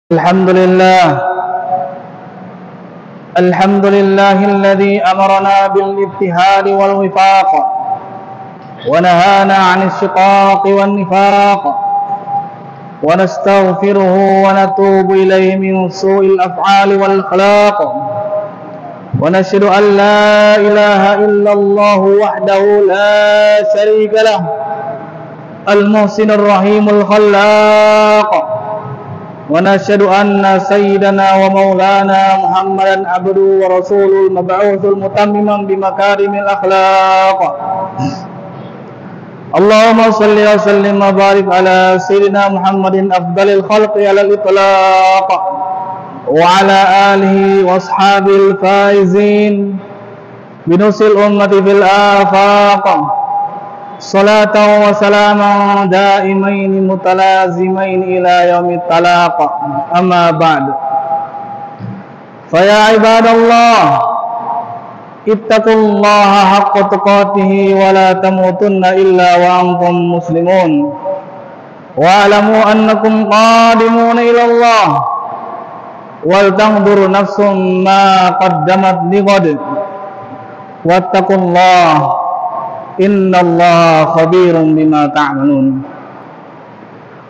الحمد لله الذي أمرنا بالابتهال والوفاق ونهانا عن الشقاق والنفاق ونستغفره ونتوب إليه من سوء الأفعال والأخلاق ونشهد أن لا إله إلا الله وحده لا شريك له المحسن الرحيم الخلاق ونشهد أن سيدنا ومولانا محمدا عبده ورسوله المبعوث المتمما بمكارم الأخلاق. اللهم صل وسلم وبارك على سيدنا محمد أفضل الخلق على الإطلاق وعلى آله وأصحابه الفائزين بنصر الأمة في الآفاق صلاة وسلاما دائمين متلازمين إلى يوم الطلاق. أما بعد، فيا عباد الله اتقوا الله حق تقاته ولا تموتن إلا وأنتم مسلمون واعلموا أنكم قادمون إلى الله ولتنظر نفس ما قدمت لغد واتقوا الله innallaha khabirun bima ta'malun.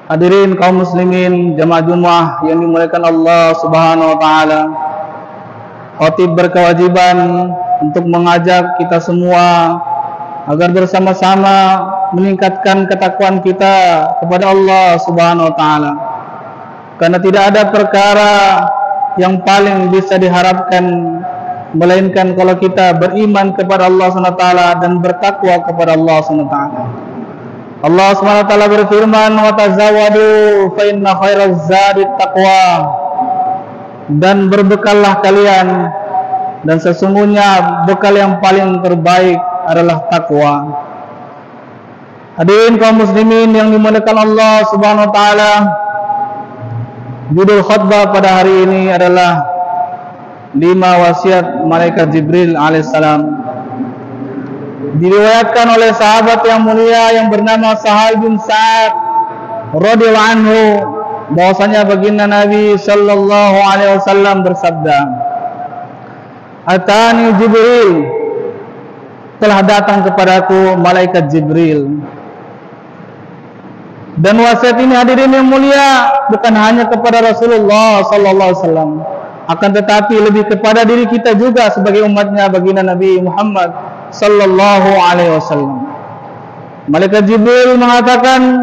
Hadirin kaum muslimin jamaah Jumat yang dimuliakan Allah Subhanahu wa taala. Khatib berkewajiban untuk mengajak kita semua agar bersama-sama meningkatkan ketakwaan kita kepada Allah Subhanahu wa taala. Karena tidak ada perkara yang paling bisa diharapkan melainkan kalau kita beriman kepada Allah SWT dan bertakwa kepada Allah SWT. Allah SWT berfirman, wa tazawwadu fa inna khairaz zadi taqwa, dan berbekallah kalian, dan sesungguhnya bekal yang paling terbaik adalah takwa. Hadirin kaum muslimin yang dimuliakan Allah Subhanahu wa taala, judul khutbah pada hari ini adalah 5 wasiat malaikat Jibril alaihissalam. Diriwayatkan oleh sahabat yang mulia yang bernama Sahal bin Sa'ad radhiyallahu anhu bahwasanya baginda Nabi sallallahu alaihi wasallam bersabda, "Atani Jibril, telah datang kepadaku malaikat Jibril." Dan wasiat ini hadirin yang mulia bukan hanya kepada Rasulullah sallallahu alaihi wasallam, akan tetapi lebih kepada diri kita juga sebagai umatnya baginda Nabi Muhammad sallallahu alaihi wasallam. Malaikat Jibril mengatakan,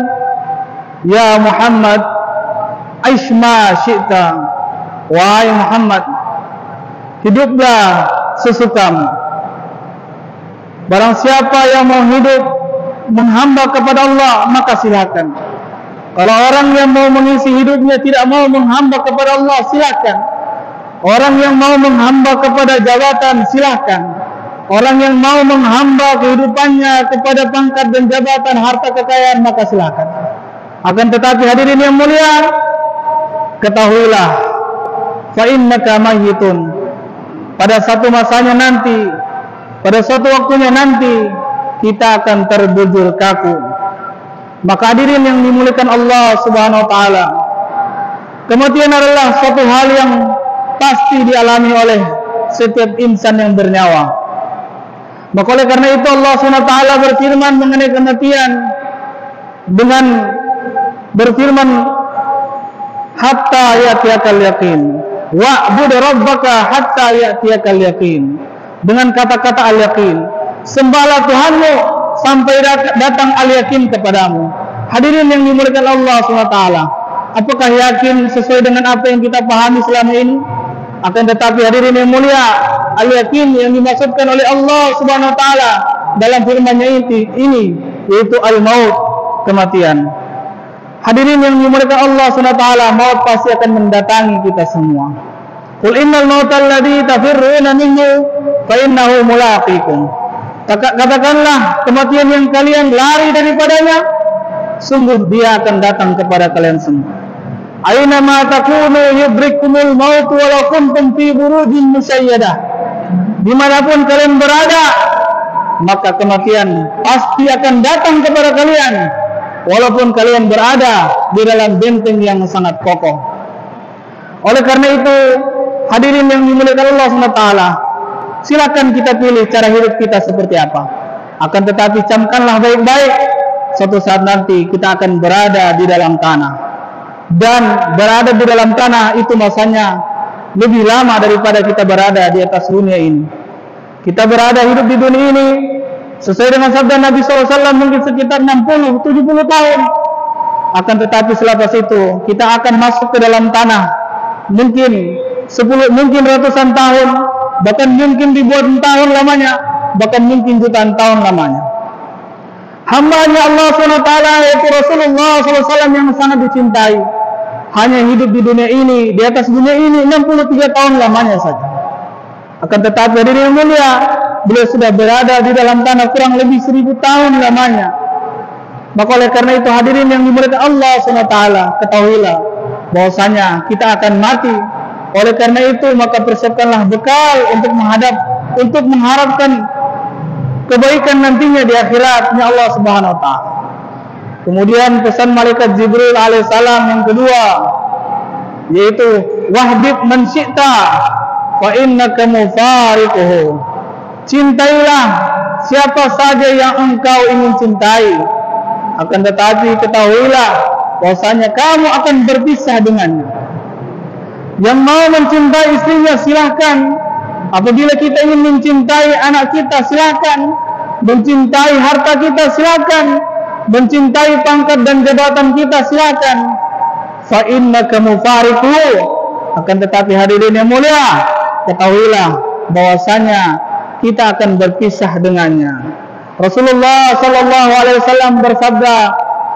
"Ya Muhammad, aish ma syi'ta." Wahai Muhammad, hiduplah sesukamu. Barang siapa yang mau hidup menghamba kepada Allah, maka silakan. Kalau orang yang mau mengisi hidupnya tidak mau menghamba kepada Allah, silakan. Orang yang mau menghamba kepada jabatan, silahkan. Orang yang mau menghamba kehidupannya kepada pangkat dan jabatan, harta kekayaan, maka silahkan. Akan tetapi hadirin yang mulia, ketahuilah, fa innaka mayyitun. Pada satu masanya nanti, pada suatu waktunya nanti, kita akan terbujur kaku. Maka hadirin yang dimuliakan Allah Subhanahu wa taala, kematian adalah suatu hal yang pasti dialami oleh setiap insan yang bernyawa. Maka oleh karena itu Allah SWT berfirman mengenai kematian dengan berfirman, hatta ya'tiyakal yaqin wa'bud rabbaka hatta ya'tiyakal yaqin, dengan kata-kata al-yaqin, sembahlah Tuhanmu sampai datang al-yaqin kepadamu. Hadirin yang dimuliakan Allah SWT, apakah yakin sesuai dengan apa yang kita pahami selama ini? Akan tetapi hadirin yang mulia, al-yakin yang dimaksudkan oleh Allah Subhanahu wa taala dalam firman-Nya ini yaitu al-maut, kematian. Hadirin yang dimuliakan Allah Subhanahu wa taala, maut pasti akan mendatangi kita semua. Qul innal mautal ladzi tafirruna minhu fa innahu mulaqikum. Katakanlah, kematian yang kalian lari daripadanya, sungguh dia akan datang kepada kalian semua. Aina ma takunu yudrikumul maut walau kuntum fi burujin musyayyadah. Dimanapun kalian berada, maka kematian pasti akan datang kepada kalian walaupun kalian berada di dalam benteng yang sangat kokoh. Oleh karena itu, hadirin yang dimuliakan Allah SWT, silakan kita pilih cara hidup kita seperti apa. Akan tetapi camkanlah baik-baik, suatu saat nanti kita akan berada di dalam tanah. Dan berada di dalam tanah itu masanya lebih lama daripada kita berada di atas dunia ini. Kita berada hidup di dunia ini sesuai dengan sabda Nabi SAW mungkin sekitar 60-70 tahun. Akan tetapi selepas itu kita akan masuk ke dalam tanah. Mungkin ratusan tahun, bahkan mungkin ribuan tahun lamanya, bahkan mungkin jutaan tahun lamanya. Hamba-Nya Allah SWT yaitu Rasulullah SAW yang sangat dicintai, hanya hidup di dunia ini, di atas dunia ini 63 tahun lamanya saja. Akan tetapi hadirin yang mulia, beliau sudah berada di dalam tanah kurang lebih 1000 tahun lamanya. Maka oleh karena itu hadirin yang dimuliakan Allah SWT, ketahuilah bahwasanya kita akan mati. Oleh karena itu maka persiapkanlah bekal untuk mengharapkan kebaikan nantinya di akhiratnya Allah Subhanahu wa taala. Kemudian pesan malaikat Jibril alaihissalam yang kedua yaitu wahbib man syi'ta fa innaka mufariquhu. Cintailah siapa saja yang engkau ingin cintai, akan tetapi ketahuilah bahwasanya kamu akan berpisah dengannya. Yang mau mencintai istrinya silahkan. Apabila kita ingin mencintai anak kita silahkan. Mencintai harta kita silahkan. Mencintai pangkat dan jabatan kita silahkan. Fa innaka mufariquhu. Akan tetapi hadirin yang mulia, ketahuilah bahwasanya kita akan berpisah dengannya. Rasulullah SAW bersabda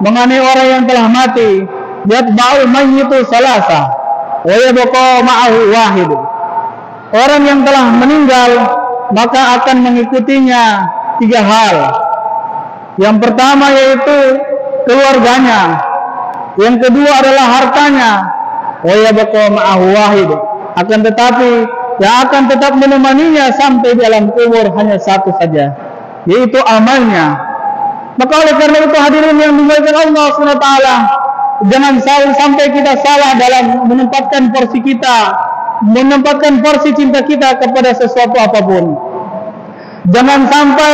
mengenai orang yang telah mati, yatba'ul mayyitu salasa wa yabqa ma'ahu wahid. Orang yang telah meninggal maka akan mengikutinya 3 hal. Yang pertama yaitu keluarganya, yang kedua adalah hartanya, wa yabqa ma'ahu wahid. Akan tetapi yang akan tetap menemaninya sampai di alam kubur hanya satu saja, yaitu amalnya. Maka oleh karena itu hadirin yang dimuliakan Allah SWT, jangan sampai kita salah dalam menempatkan porsi kita, menempatkan porsi cinta kita kepada sesuatu apapun. Jangan sampai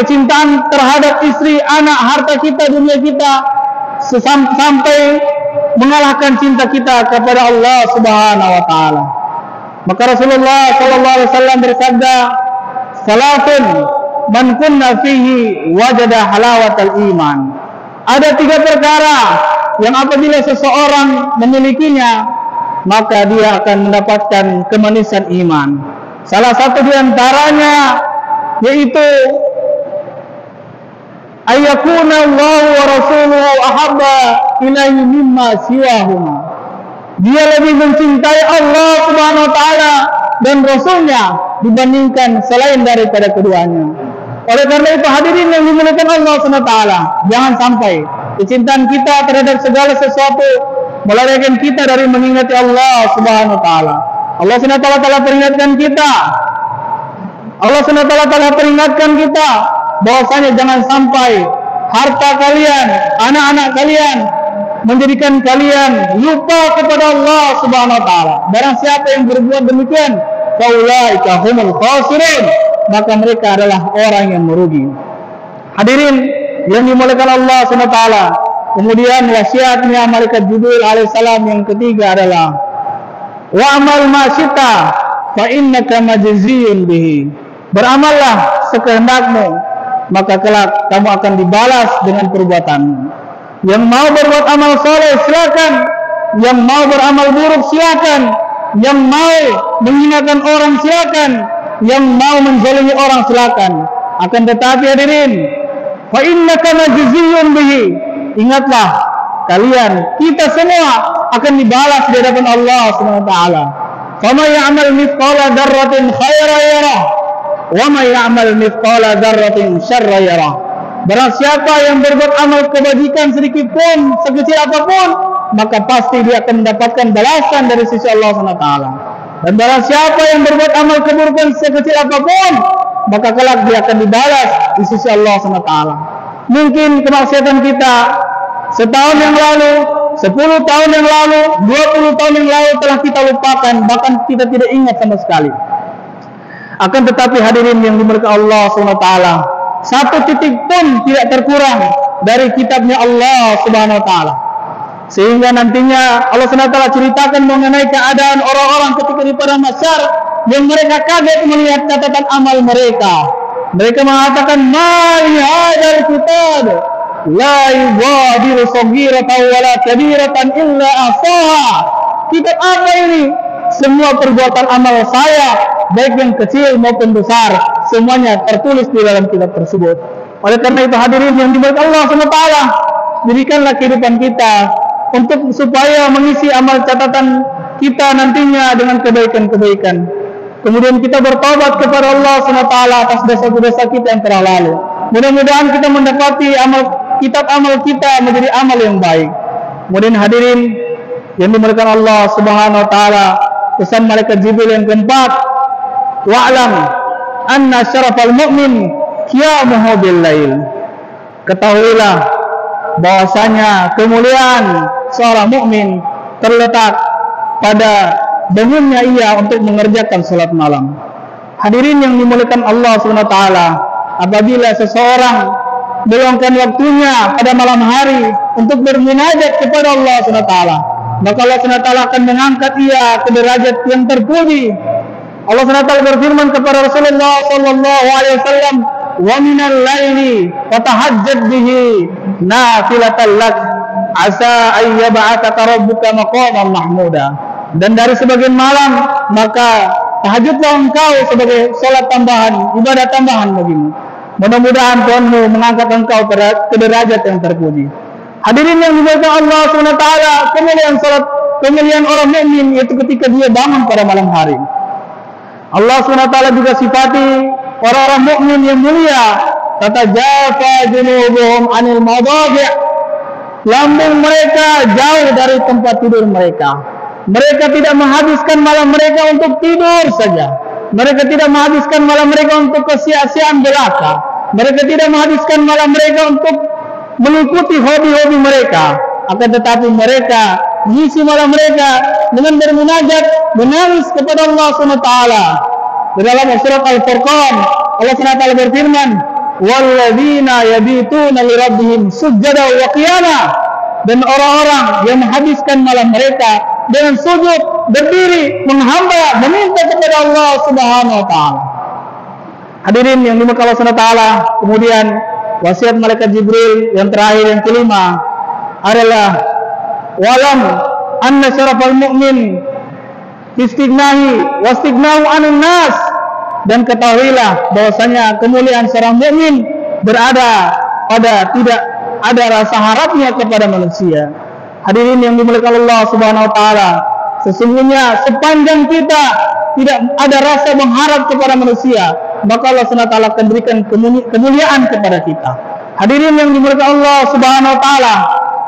kecintaan terhadap istri, anak, harta kita, dunia kita sampai mengalahkan cinta kita kepada Allah Subhanahu wa taala. Maka Rasulullah SAW bersabda, "Salatun man kunna fihi wajada halawatal iman." Ada 3 perkara yang apabila seseorang memilikinya maka dia akan mendapatkan kemanisan iman. Salah satu di antaranya yaitu ayyakuna Allah wa rasuluhu ahabba ilaihi mimma siwahuma. Dia lebih mencintai Allah Subhanahu wa taala dan Rasulnya dibandingkan selain daripada keduanya. Oleh karena itu hadirin yang dimuliakan Allah SWT, jangan sampai kecintaan kita terhadap segala sesuatu melalaikan kita dari mengingati Allah Subhanahu wa taala. Allah SWT telah peringatkan kita. Allah SWT telah peringatkan kita bahwasanya jangan sampai harta kalian, anak-anak kalian menjadikan kalian lupa kepada Allah Subhanahu wa taala. Barang siapa yang berbuat demikian, faulaika humul khasirin, maka mereka adalah orang yang merugi. Hadirin yang dimuliakan Allah Subhanahu wa taala, kemudian wasiatnya malaikat Jibril alaihissalam yang ketiga adalah wa'mal ma syi'ta fa innaka majziyun bihi. Beramallah sekehendakmu, maka kelak kamu akan dibalas dengan perbuatanmu. Yang mau berbuat amal soleh silakan, yang mau beramal buruk silakan, yang mau menghinakan orang silakan, yang mau menzalimi orang silakan. Akan tetapi hadirin, fa innaka majziyun bihi. Ingatlah kalian, kita semua akan dibalas di hadapan Allah Subhanahu wa taala. Faman ya'mal mithqala dzarratin khairan yarah wa man ya'mal mithqala dzarratin syarran yarah. Barang siapa yang berbuat amal kebajikan sedikit pun, sekecil apapun, maka pasti dia akan mendapatkan balasan dari sisi Allah SWT. Dan barang siapa yang berbuat amal keburukan sekecil apapun, maka kelak dia akan dibalas di sisi Allah SWT. Mungkin kemaksiatan kita setahun yang lalu, 10 tahun yang lalu, 20 tahun yang lalu telah kita lupakan, bahkan kita tidak ingat sama sekali. Akan tetapi hadirin yang dimuliakan Allah SWT, satu titik pun tidak terkurang dari kitabnya Allah Subhanahu wa taala. Sehingga nantinya Allah SWT ceritakan mengenai keadaan orang-orang ketika di padang mahsyar yang mereka kaget melihat catatan amal mereka. Mereka mengatakan, "Ma hadzal kitab la yughadiru saghiratan wala kabiratan illa ahsaha." Kitab apa ini? Semua perbuatan amal saya, baik yang kecil maupun besar, semuanya tertulis di dalam kitab tersebut. Oleh karena itu hadirin yang dimuliakan Allah SWT, jadikanlah kehidupan kita untuk supaya mengisi amal catatan kita nantinya dengan kebaikan-kebaikan. Kemudian kita bertobat kepada Allah SWT atas dosa-dosa kita yang telah lalu. Mudah-mudahan kita mendapati kitab amal kita menjadi amal yang baik. Kemudian hadirin yang dimuliakan Allah Subhanahu wa taala, pesan malaikat Jibril yang keempat, wa'lam anna syarafal mu'min qiyamuhu bil lail. Ketahuilah bahwasanya kemuliaan seorang mukmin terletak pada bangunnya ia untuk mengerjakan salat malam. Hadirin yang dimuliakan Allah SWT, apabila seseorang meluangkan waktunya pada malam hari untuk bermunajat kepada Allah SWT, maka Allah SWT akan mengangkat ia ke derajat yang terpuji. Allah SWT berfirman kepada Rasulullah SAW, "Wa minal laili fatahajjad bihi nafilatan lak, asa ay yab'atsaka rabbuka maqaman mahmuda." Dan dari sebagian malam, maka tahajudlah engkau sebagai salat tambahan, ibadah tambahan bagimu. Mudah-mudahan Tuhanmu mengangkat engkau ke derajat yang terpuji. Hadirin yang dimuliakan Allah SWT, kemuliaan orang mukmin yaitu ketika dia bangun pada malam hari. Allah SWT juga sifati orang-orang mukmin yang mulia, tatajafa junubuhum anil madaji', lambung mereka jauh dari tempat tidur mereka. Mereka tidak menghabiskan malam mereka untuk tidur saja. Mereka tidak menghabiskan malam mereka untuk kesia-siaan belaka. Mereka tidak menghabiskan malam mereka untuk mengikuti hobi-hobi mereka. Akan tetapi mereka mengisi malam mereka dengan bermunajat, menangis kepada Allah SWT. Di dalam surat Al-Furqan, Allah SWT berfirman, "Walladzina yabituna lirabbihim sujada wa qiyama." Dan orang-orang yang menghabiskan malam mereka dengan sujud, berdiri, menghamba, meminta kepada Allah Subhanahu wa taala. Hadirin yang dimuliakan Allah Subhanahu wa taala, kemudian wasiat malaikat Jibril yang terakhir, yang kelima adalah walam anna syarafal mu'min istignahi wastignahu anin nas. Dan ketahuilah bahwasanya kemuliaan seorang mukmin berada pada tidak ada rasa harapnya kepada manusia. Hadirin yang dimuliakan Allah Subhanahu wa taala, sesungguhnya sepanjang kita tidak ada rasa mengharap kepada manusia, maka Allah SWT akan berikan kemuliaan kepada kita. Hadirin yang dimuliakan Allah Subhanahu wa taala,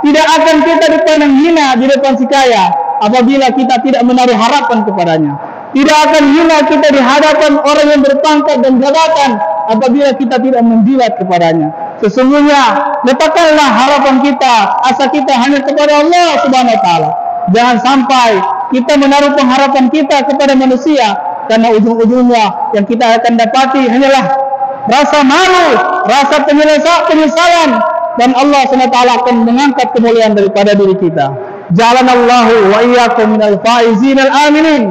tidak akan kita dipandang hina di depan si kaya apabila kita tidak menaruh harapan kepadanya. Tidak akan hina kita di hadapan orang yang berpangkat dan jabatan apabila kita tidak menjilat kepadanya. Sesungguhnya letakkanlah harapan kita, asa kita hanya kepada Allah Subhanahu wa taala. Jangan sampai kita menaruh pengharapan kita kepada manusia, karena ujung-ujungnya yang kita akan dapati hanyalah rasa malu, rasa penyesalan, dan Allah Subhanahu wa taala akan mengangkat kemuliaan daripada diri kita. Ja'alanallahu wa iyyakum minal faizin al-aminin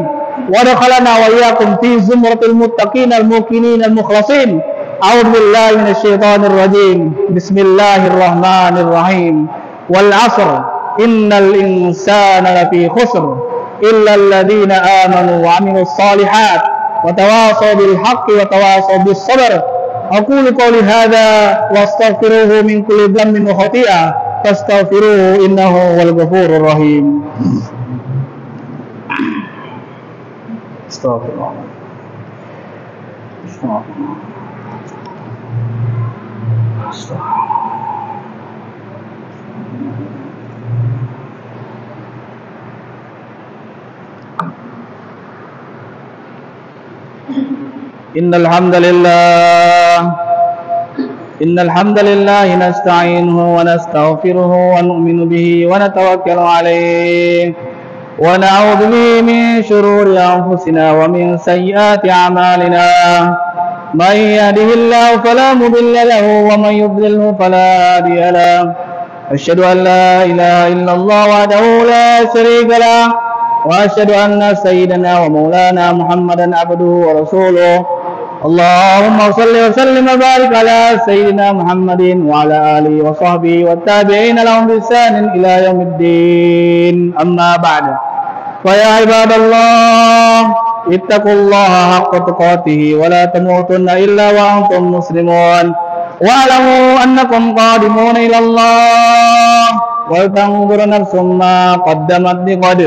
wa dakhalana wa iyyakum fi zumratil muttaqin al-muqinin al-mukhlasin. A'udzu billahi minasyaitonir rajim. Bismillahirrahmanirrahim. Wal 'asr innal insana lafi khusr illa alladhina amanu wa 'amilus shalihat wa tawashaw bil haqqi wa tawashaw bis sabr. Aqulu qawli hadha wa astaghfiruhu min kulli dhanbin wa khati'ah fastaghfiruhu innahu wal ghafurur rahim. Astaghfirullah. Innal hamdalillah إن الحمد لله نستعينه ونستغفره ونؤمن به ونتوكل عليه ونعوذ به من شرور أنفسنا ومن سيئات أعمالنا من يهده الله فلا مضل له ومن يضلله فلا هادي له أشهد أن لا إله إلا الله وحده لا شريك له وأشهد أن سيدنا ومولانا محمدا عبده ورسوله اللهم صل وسلم وبارك على سيدنا محمد وعلى آله وصحبه والتابعين لهم بإحسان إلى يوم الدين أما بعد فيا عباد الله اتقوا الله حق تقاته ولا تموتن إلا وأنتم مسلمون واعلموا أنكم قادمون إلى الله ولتنظر نفس ما قدمت لغد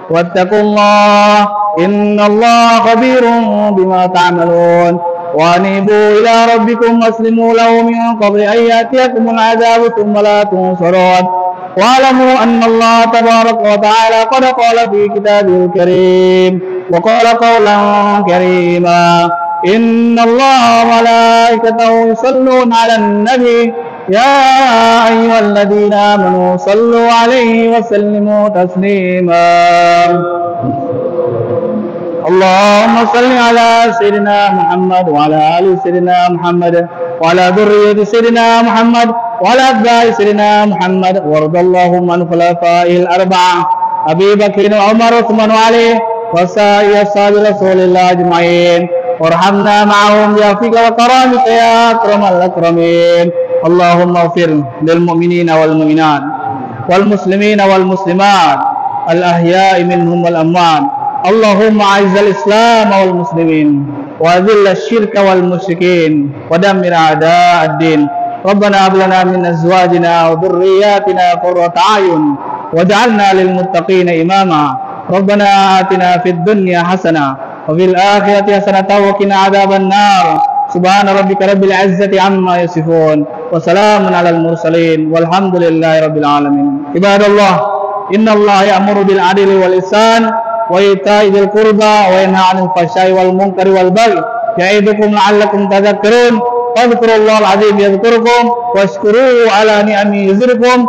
واتقوا الله إن الله خبير بما تعملون وأنيبوا إلى ربكم واسلموا له من قبل أن يأتيكم العذاب ثم لا تنصرون واعلموا أن الله تبارك وتعالى قد قال في كتابه الكريم وقال قولا كريما إن الله وملائكته يصلون على النبي يا أيها الذين آمنوا صلوا عليه وسلموا تسليما اللهم صل على سيدنا محمد وعلى آل سيدنا محمد وعلى ذرية سيدنا محمد وعلى أتباع سيدنا محمد وارض اللهم عن خلفائه الأربعة أبي بكر وعمر وعثمان وعلي وسائر أصحاب رسول الله أجمعين وارحمنا معهم بعفوك وكرامك يا أكرم الأكرمين اللهم اغفر للمؤمنين والمؤمنات والمسلمين والمسلمات الأحياء منهم والأموات اللهم أعز الإسلام والمسلمين وأذل الشرك والمشركين ودمر أعداء الدين ربنا هب لنا من أزواجنا وذرياتنا قرة أعين واجعلنا للمتقين إماما ربنا آتنا في الدنيا حسنة وفي الآخرة حسنة وقنا عذاب النار سبحان ربك رب العزة عما يصفون وسلام على المرسلين والحمد لله رب العالمين عباد الله إن الله يأمر بالعدل والإحسان وإيتاء ذي القربى وينهى عن الفحشاء والمنكر والبغي يعظكم لعلكم تذكرون فاذكروا الله العظيم يذكركم واشكروه على نعمه يزدكم